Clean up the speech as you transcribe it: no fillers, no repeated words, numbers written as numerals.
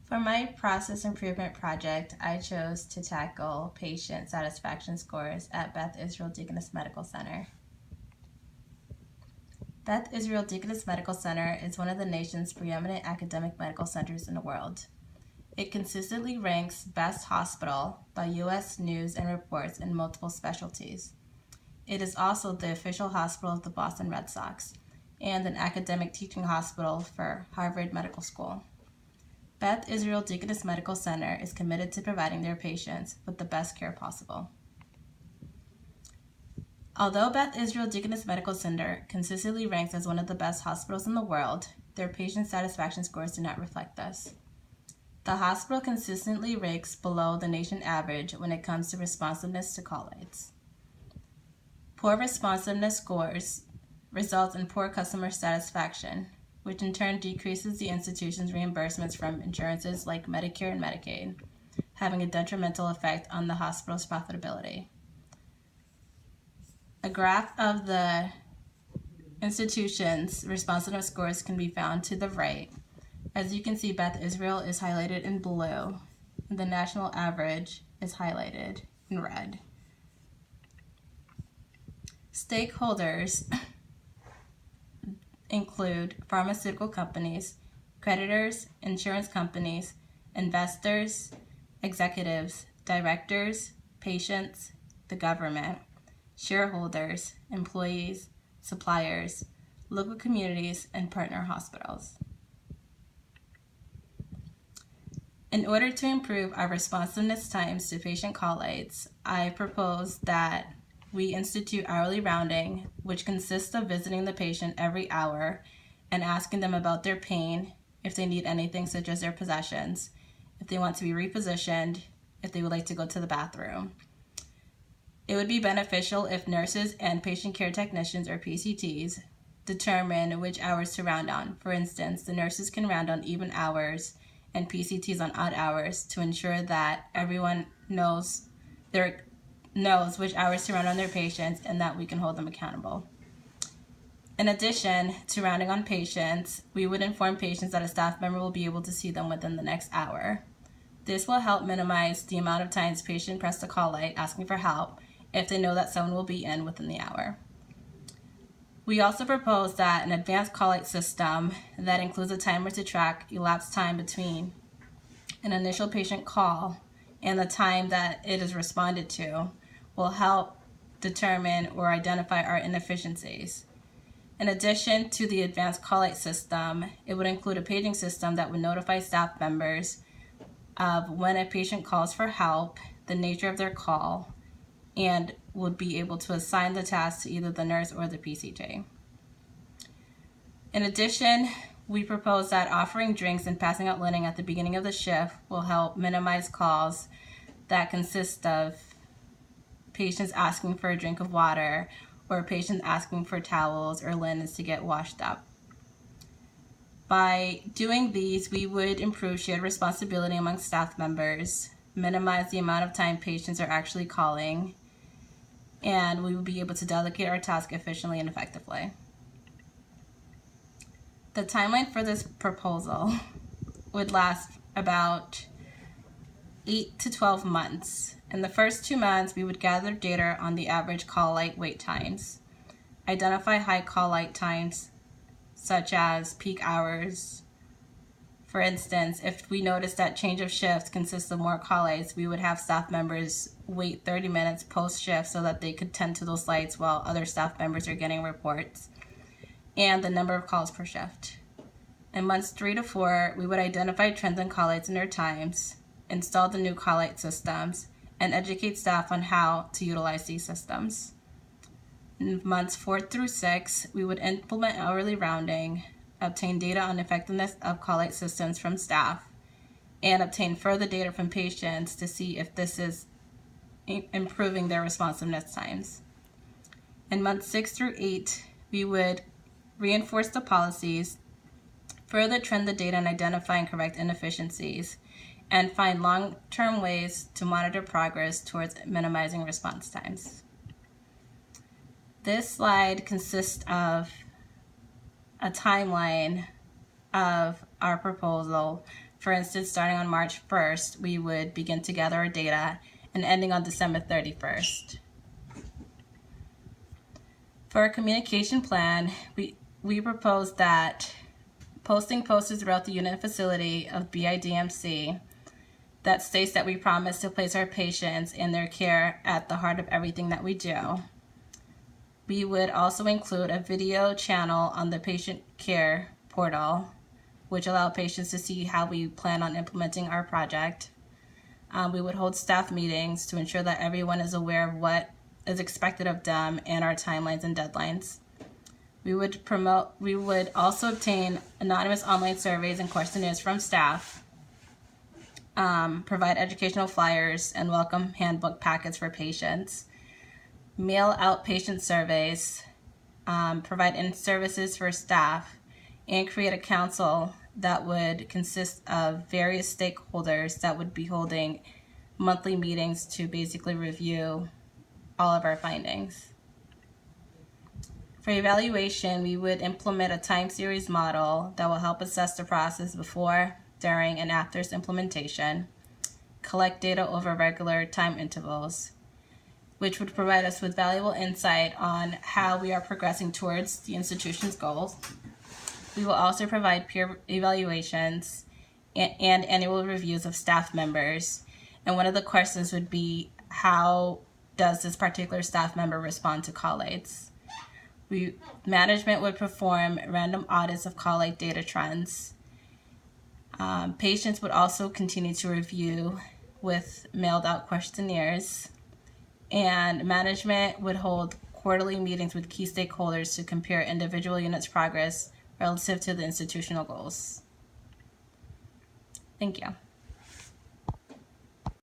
For my process improvement project, I chose to tackle patient satisfaction scores at Beth Israel Deaconess Medical Center. Beth Israel Deaconess Medical Center is one of the nation's preeminent academic medical centers in the world. It consistently ranks best hospital by U.S. News and Reports in multiple specialties. It is also the official hospital of the Boston Red Sox and an academic teaching hospital for Harvard Medical School. Beth Israel Deaconess Medical Center is committed to providing their patients with the best care possible. Although Beth Israel Deaconess Medical Center consistently ranks as one of the best hospitals in the world, their patient satisfaction scores do not reflect this. The hospital consistently ranks below the nation average when it comes to responsiveness to call lights. Poor responsiveness scores results in poor customer satisfaction, which in turn decreases the institution's reimbursements from insurances like Medicare and Medicaid, having a detrimental effect on the hospital's profitability. A graph of the institution's responsiveness scores can be found to the right. As you can see, Beth Israel is highlighted in blue, and the national average is highlighted in red. Stakeholders include pharmaceutical companies, creditors, insurance companies, investors, executives, directors, patients, the government, shareholders, employees, suppliers, local communities, and partner hospitals. In order to improve our responsiveness times to patient call lights, I propose that we institute hourly rounding, which consists of visiting the patient every hour and asking them about their pain, if they need anything such as their possessions, if they want to be repositioned, if they would like to go to the bathroom. It would be beneficial if nurses and patient care technicians, or PCTs, determine which hours to round on. For instance, the nurses can round on even hours and PCTs on odd hours to ensure that everyone knows which hours to round on their patients and that we can hold them accountable. In addition to rounding on patients, we would inform patients that a staff member will be able to see them within the next hour. This will help minimize the amount of times patients press the call light asking for help if they know that someone will be in within the hour. We also propose that an advanced call light system that includes a timer to track elapsed time between an initial patient call and the time that it is responded to will help determine or identify our inefficiencies. In addition to the advanced call light system, it would include a paging system that would notify staff members of when a patient calls for help, the nature of their call, and would be able to assign the task to either the nurse or the PCT. In addition, we propose that offering drinks and passing out linen at the beginning of the shift will help minimize calls that consist of patients asking for a drink of water or patients asking for towels or linens to get washed up. By doing these, we would improve shared responsibility among staff members, minimize the amount of time patients are actually calling, and we would be able to delegate our task efficiently and effectively. The timeline for this proposal would last about 8 to 12 months. In the first 2 months, we would gather data on the average call light wait times, identify high call light times, such as peak hours. For instance, if we notice that change of shift consists of more call lights, we would have staff members wait 30 minutes post-shift so that they could tend to those lights while other staff members are getting reports, and the number of calls per shift. In months 3 to 4, we would identify trends in call lights and their times, install the new call light systems, and educate staff on how to utilize these systems. In months 4 through 6, we would implement hourly rounding, obtain data on effectiveness of call light systems from staff, and obtain further data from patients to see if this is improving their responsiveness times. In months 6 through 8, we would reinforce the policies, further trend the data and identify and correct inefficiencies, and find long-term ways to monitor progress towards minimizing response times. This slide consists of a timeline of our proposal For instance, starting on March 1st, we would begin to gather our data and ending on December 31st. For our communication plan, we propose that posting posters throughout the unit and facility of BIDMC that states that we promise to place our patients and their care at the heart of everything that we do. We would also include a video channel on the patient care portal, which allow patients to see how we plan on implementing our project. We would hold staff meetings to ensure that everyone is aware of what is expected of them and our timelines and deadlines. We would also obtain anonymous online surveys and questionnaires from staff, provide educational flyers and welcome handbook packets for patients, mail out patient surveys, provide in-services for staff, and create a council that would consist of various stakeholders that would be holding monthly meetings to basically review all of our findings. For evaluation, we would implement a time series model that will help assess the process before, during, and after its implementation, collect data over regular time intervals, which would provide us with valuable insight on how we are progressing towards the institution's goals. We will also provide peer evaluations and annual reviews of staff members. And one of the questions would be, how does this particular staff member respond to call aids? Management would perform random audits of call aid data trends. Patients would also continue to review with mailed out questionnaires. And management would hold quarterly meetings with key stakeholders to compare individual units' progress relative to the institutional goals. Thank you.